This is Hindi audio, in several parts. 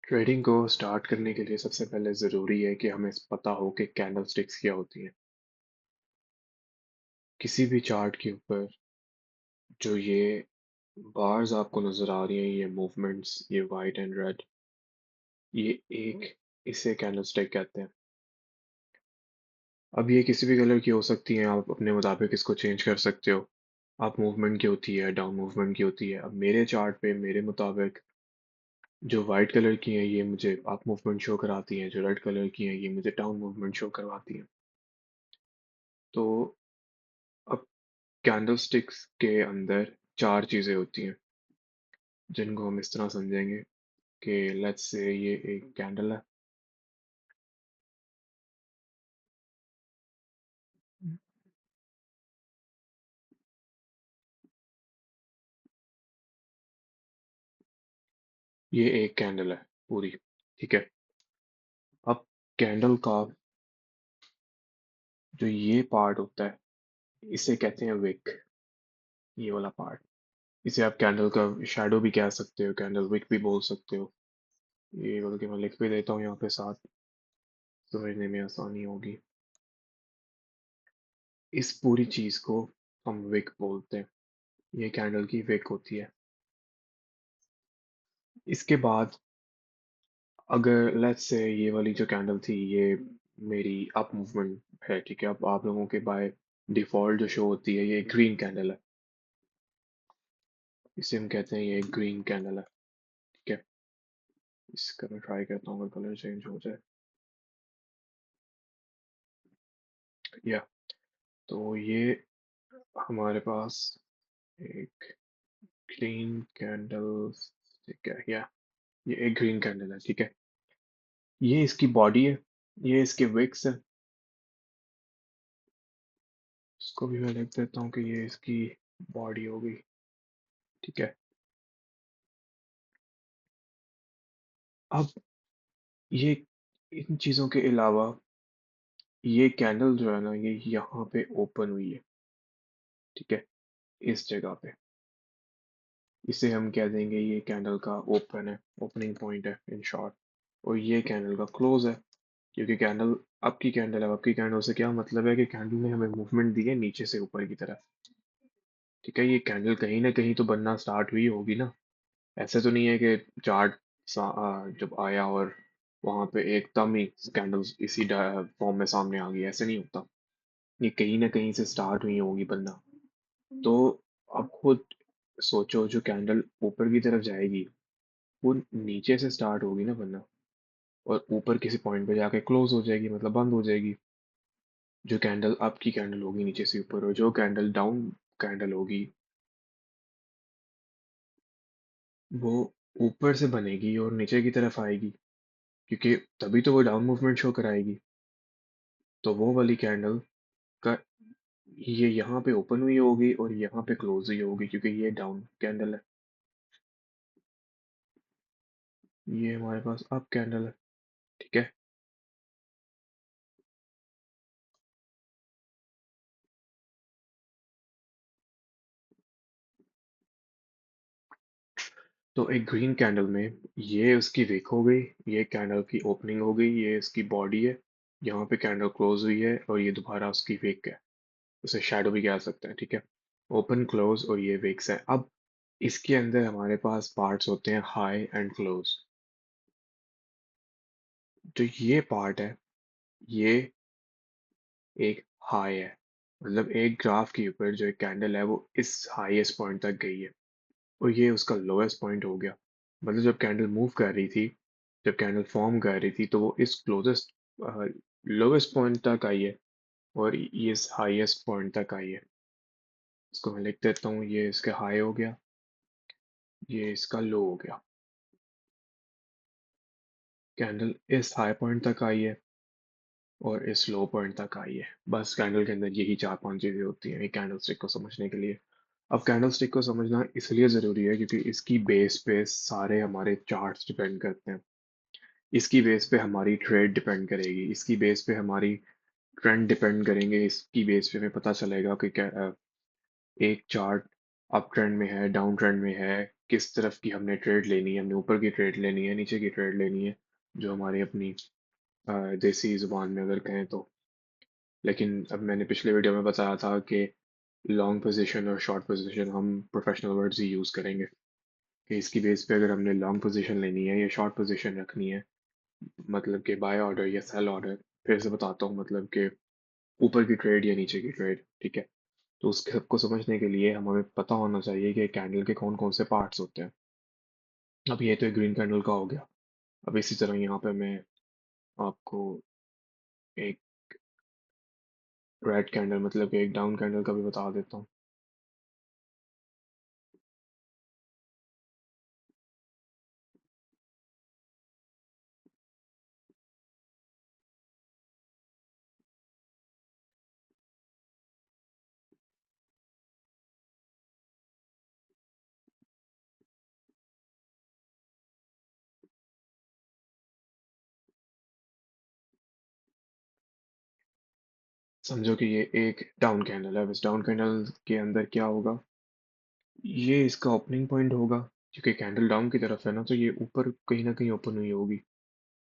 ट्रेडिंग को स्टार्ट करने के लिए सबसे पहले ज़रूरी है कि हमें पता हो कि कैंडलस्टिक्स क्या होती हैं। किसी भी चार्ट के ऊपर जो ये बार्स आपको नज़र आ रही हैं, ये मूवमेंट्स, ये वाइट एंड रेड, ये एक इसे कैंडलस्टिक कहते हैं। अब ये किसी भी कलर की हो सकती हैं, आप अपने मुताबिक इसको चेंज कर सकते हो। अप मूवमेंट की होती है, डाउन मूवमेंट की होती है। अब मेरे चार्ट पे मेरे मुताबिक जो वाइट कलर की हैं ये मुझे अप मूवमेंट शो कराती हैं, जो रेड कलर की हैं ये मुझे डाउन मूवमेंट शो करवाती हैं। तो अब कैंडलस्टिक्स के अंदर चार चीज़ें होती हैं जिनको हम इस तरह समझेंगे कि लेट्स से ये एक कैंडल है। ये एक कैंडल है पूरी, ठीक है। अब कैंडल का जो ये पार्ट होता है इसे कहते हैं विक, ये वाला पार्ट। इसे आप कैंडल का शैडो भी कह सकते हो, कैंडल विक भी बोल सकते हो। ये बल्कि मैं लिख भी देता हूँ यहाँ पे, साथ समझने में आसानी होगी। इस पूरी चीज़ को हम विक बोलते हैं। ये कैंडल की विक होती है। इसके बाद अगर लेट्स से ये वाली जो कैंडल थी ये मेरी अप मूवमेंट है, ठीक है। अब आप लोगों के बाय डिफॉल्ट जो शो होती है ये ग्रीन कैंडल है। इसे हम कहते हैं ये ग्रीन कैंडल है, ठीक है। इसका मैं ट्राई करता हूँ अगर कलर चेंज हो जाए। या तो ये हमारे पास एक ग्रीन कैंडल, ठीक है। या ये एक ग्रीन कैंडल है, ठीक है। ये इसकी बॉडी है, ये इसके विक्स है। इसको भी मैं लिख देता हूँ कि ये इसकी बॉडी होगी, ठीक है। अब ये इन चीज़ों के अलावा ये कैंडल जो है ना ये यहाँ पे ओपन हुई है, ठीक है। इस जगह पे इसे हम कह देंगे ये कैंडल का ओपन है, ओपनिंग पॉइंट है इन शॉर्ट। और ये कैंडल का क्लोज है, क्योंकि कैंडल अप की कैंडल है। अप की कैंडल से क्या मतलब है कि कैंडल ने हमें मूवमेंट दी है नीचे से ऊपर की तरफ, ठीक है। ये कैंडल कहीं ना कहीं तो बनना स्टार्ट हुई होगी ना। ऐसे तो नहीं है कि चार्ट जब आया और वहां पे एकदम ही कैंडल्स इसी फॉर्म में सामने आ गई, ऐसे नहीं होता। ये कहीं ना कहीं से स्टार्ट हुई होगी बनना। तो अब खुद सोचो, जो कैंडल ऊपर की तरफ जाएगी वो नीचे से स्टार्ट होगी ना बनना, और ऊपर किसी पॉइंट पे जाके क्लोज हो जाएगी, मतलब बंद हो जाएगी। जो कैंडल अप की कैंडल होगी नीचे से ऊपर, और जो कैंडल डाउन कैंडल होगी वो ऊपर से बनेगी और नीचे की तरफ आएगी, क्योंकि तभी तो वो डाउन मूवमेंट शो कराएगी। तो वो वाली कैंडल का ये यहाँ पे ओपन हुई होगी और यहाँ पे क्लोज हुई होगी, क्योंकि ये डाउन कैंडल है। ये हमारे पास अप कैंडल है, ठीक है। तो एक ग्रीन कैंडल में ये उसकी विक हो गई, ये कैंडल की ओपनिंग हो गई, ये इसकी बॉडी है, यहाँ पे कैंडल क्लोज हुई है और ये दोबारा उसकी विक है। उसे शैडो भी कह सकते हैं, ठीक है। ओपन क्लोज और ये विक्स है। अब इसके अंदर हमारे पास पार्ट्स होते हैं हाई एंड क्लोज। जो ये पार्ट है ये एक हाई है, मतलब एक ग्राफ के ऊपर जो एक कैंडल है वो इस हाईएस्ट पॉइंट तक गई है और ये उसका लोएस्ट पॉइंट हो गया। मतलब जब कैंडल मूव कर रही थी, जब कैंडल फॉर्म कर रही थी तो वो इस क्लोजेस्ट लोएस्ट पॉइंट तक आई है और ये इस हाईएस्ट पॉइंट तक आई है। इसको मैं लिख देता हूँ, ये इसका हाई हो गया, ये इसका लो हो गया। कैंडल इस हाई पॉइंट तक आई है और इस लो पॉइंट तक आई है। बस कैंडल के अंदर यही चार पांच चीजें होती हैं एक कैंडल स्टिक को समझने के लिए। अब कैंडल स्टिक को समझना इसलिए ज़रूरी है क्योंकि इसकी बेस पे सारे हमारे चार्ट्स डिपेंड करते हैं। इसकी बेस पे हमारी ट्रेड डिपेंड करेगी, इसकी बेस पे हमारी ट्रेंड डिपेंड करेंगे, इसकी बेस पे हमें पता चलेगा कि क्या एक चार्ट अप ट्रेंड में है, डाउन ट्रेंड में है, किस तरफ की हमने ट्रेड लेनी है, हमने ऊपर की ट्रेड लेनी है, नीचे की ट्रेड लेनी है, जो हमारी अपनी देसी जुबान में अगर कहें तो। लेकिन अब मैंने पिछले वीडियो में बताया था कि लॉन्ग पोजीशन और शॉर्ट पोजीशन हम प्रोफेशनल वर्ड्स ही यूज़ करेंगे, कि इसकी बेस पे अगर हमने लॉन्ग पोजीशन लेनी है या शॉर्ट पोजीशन रखनी है, मतलब कि बाय ऑर्डर या सेल ऑर्डर। फिर से बताता हूँ, मतलब कि ऊपर की ट्रेड या नीचे की ट्रेड, ठीक है। तो उस सबको समझने के लिए हमें पता होना चाहिए कि कैंडल के कौन कौन से पार्ट्स होते हैं। अब ये तो एक ग्रीन कैंडल का हो गया। अब इसी तरह यहाँ पे मैं आपको एक रेड कैंडल, मतलब कि एक डाउन कैंडल का भी बता देता हूँ। समझो कि ये एक डाउन कैंडल है। इस डाउन कैंडल के अंदर क्या होगा, ये इसका ओपनिंग पॉइंट होगा, क्योंकि कैंडल डाउन की तरफ है ना, तो ये ऊपर कहीं ना कहीं ओपन हुई होगी।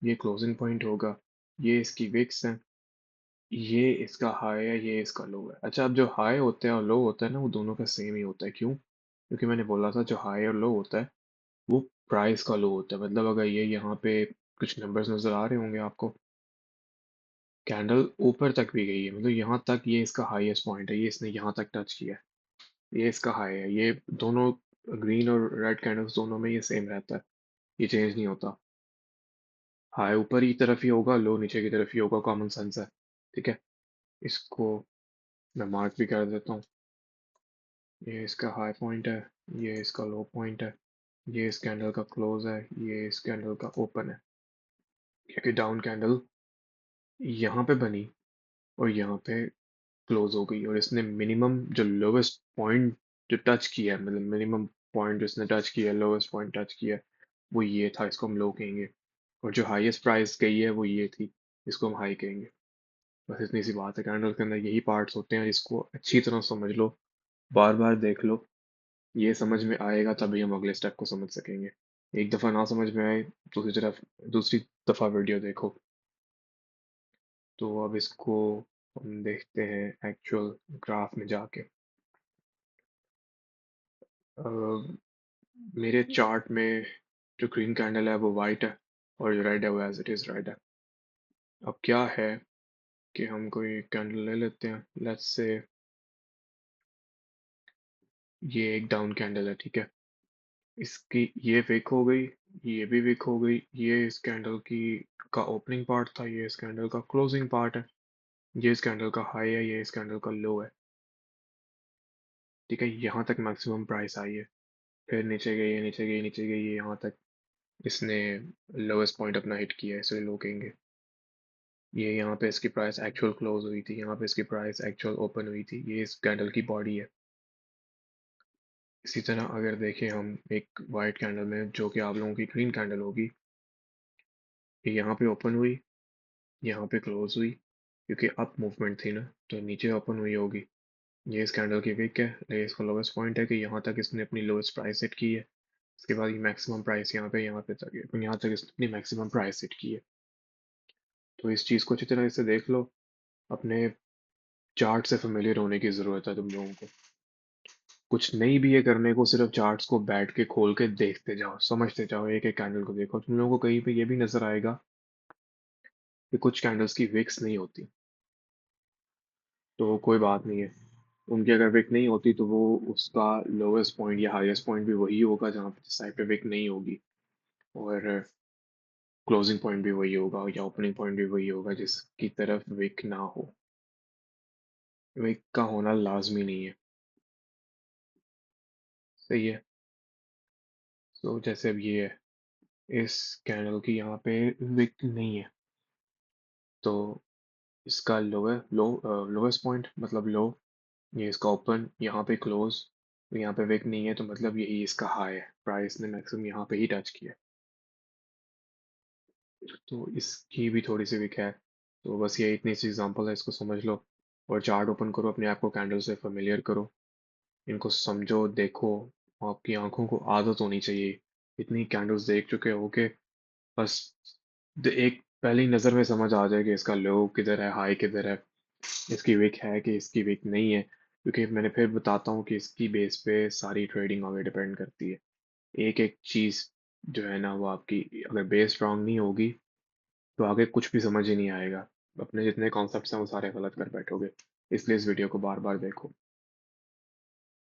ये क्लोजिंग पॉइंट होगा। ये इसकी विक्स है। ये इसका हाई है, ये इसका लो है। अच्छा, अब जो हाई होता है और लो होता है ना, वो दोनों का सेम ही होता है। क्यों? क्योंकि मैंने बोला था जो हाई और लो होता है वो प्राइस का लो होता है। मतलब अगर ये यहाँ पे कुछ नंबर्स नजर आ रहे होंगे आपको, कैंडल ऊपर तक भी गई है, मतलब यहाँ तक, ये इसका हाईएस्ट पॉइंट है, ये इसने यहाँ तक टच किया है, ये इसका हाई है। ये दोनों ग्रीन और रेड कैंडल्स दोनों में ये सेम रहता है, ये चेंज नहीं होता। हाई ऊपर की तरफ ही होगा, लो नीचे की तरफ ही होगा, कॉमन सेंस है। ठीक है, इसको मैं मार्क भी कर देता हूँ। ये इसका हाई पॉइंट है, ये इसका लो पॉइंट है, ये इस कैंडल का क्लोज है, ये इस कैंडल का ओपन है। क्योंकि डाउन कैंडल यहाँ पे बनी और यहाँ पे क्लोज हो गई, और इसने मिनिमम जो लोवेस्ट पॉइंट जो टच किया है, मतलब मिनिमम पॉइंट जिसने टच किया है, लोवेस्ट पॉइंट टच किया है, वो ये था, इसको हम लो कहेंगे। और जो हाईएस्ट प्राइस गई है वो ये थी, इसको हम हाई कहेंगे। बस इतनी सी बात है। कैंडल के अंदर यही पार्ट्स होते हैं, इसको अच्छी तरह समझ लो, बार बार देख लो। ये समझ में आएगा तभी हम अगले स्टेप को समझ सकेंगे। एक दफ़ा ना समझ में आए, दूसरी दफ़ा वीडियो देखो। तो अब इसको हम देखते हैं एक्चुअल ग्राफ में जाके। अ, मेरे चार्ट में जो ग्रीन कैंडल है वो वाइट है, और जो रेड है वो एज इट इज़ रेड है। अब क्या है कि हम कोई कैंडल ले लेते हैं, लेट्स से ये एक डाउन कैंडल है, ठीक है। इसकी ये विक हो गई, ये भी विक हो गई। ये इस कैंडल की का ओपनिंग पार्ट था, ये इस कैंडल का क्लोजिंग पार्ट है। ये इस कैंडल का हाई है, ये इस कैंडल का लो है। ठीक है, यहाँ तक मैक्सिमम प्राइस आई है। फिर नीचे गई है, नीचे गई, नीचे गई है, यहाँ तक इसने लोवेस्ट पॉइंट अपना हिट किया है, इसे लो कहेंगे। ये यहाँ पे इसकी प्राइस एक्चुअल क्लोज हुई थी, यहाँ पे इसकी प्राइस एक्चुअल ओपन हुई थी। ये इस कैंडल की बॉडी है। इसी तरह अगर देखें हम एक वाइट कैंडल में, जो कि आप लोगों की ग्रीन कैंडल होगी, ये यहाँ पे ओपन हुई, यहाँ पे क्लोज हुई, क्योंकि अप मूवमेंट थी ना, तो नीचे ओपन हुई होगी। ये इस कैंडल की विक है, ये इसका लोवेस्ट पॉइंट है कि यहाँ तक इसने अपनी लोवेस्ट प्राइस सेट की है। इसके बाद ये मैक्सिमम प्राइस यहाँ पे तक है, तो यहाँ तक इसने अपनी मैक्सिमम प्राइस सेट की है। तो इस चीज़ को अच्छी तरह से देख लो। अपने चार्ट से फेमिलियर होने की ज़रूरत है तुम लोगों को। कुछ नहीं भी है करने को, सिर्फ चार्ट्स को बैठ के खोल के देखते जाओ, समझते जाओ, एक एक कैंडल को देखो। तुम लोगों को कहीं पे ये भी नजर आएगा कि कुछ कैंडल्स की विक्स नहीं होती, तो कोई बात नहीं है। उनकी अगर विक नहीं होती तो वो उसका लोवेस्ट पॉइंट या हाईएस्ट पॉइंट भी वही होगा जहाँ पे साइड पे विक नहीं होगी, और क्लोजिंग पॉइंट भी वही होगा या ओपनिंग पॉइंट भी वही होगा जिसकी तरफ विक ना हो। विक का होना लाजमी नहीं है। सही है। तो जैसे अब ये है, इस कैंडल की यहाँ पे विक नहीं है, तो इसका लोवेस्ट पॉइंट मतलब लो, ये इसका ओपन, यहाँ पे क्लोज, यहाँ पे विक नहीं है, तो मतलब यही इसका हाई है, प्राइस ने मैक्सिमम यहाँ पे ही टच किया। तो इसकी भी थोड़ी सी विक है। तो बस ये इतनी सी एग्जांपल है, इसको समझ लो और चार्ट ओपन करो, अपने आप को कैंडल से फेमिलियर करो, इनको समझो, देखो, आपकी आंखों को आदत होनी चाहिए, इतनी कैंडल्स देख चुके हो के बस एक पहली नज़र में समझ आ जाए कि इसका लो किधर है, हाई किधर है, इसकी विक है कि इसकी विक नहीं है, क्योंकि मैंने फिर बताता हूँ कि इसकी बेस पे सारी ट्रेडिंग आगे डिपेंड करती है। एक एक चीज़ जो है ना वो आपकी, अगर बेस स्ट्रांग नहीं होगी तो आगे कुछ भी समझ ही नहीं आएगा। अपने जितने कॉन्सेप्ट्स हैं वो सारे गलत कर बैठोगे। इसलिए इस वीडियो को बार बार देखो।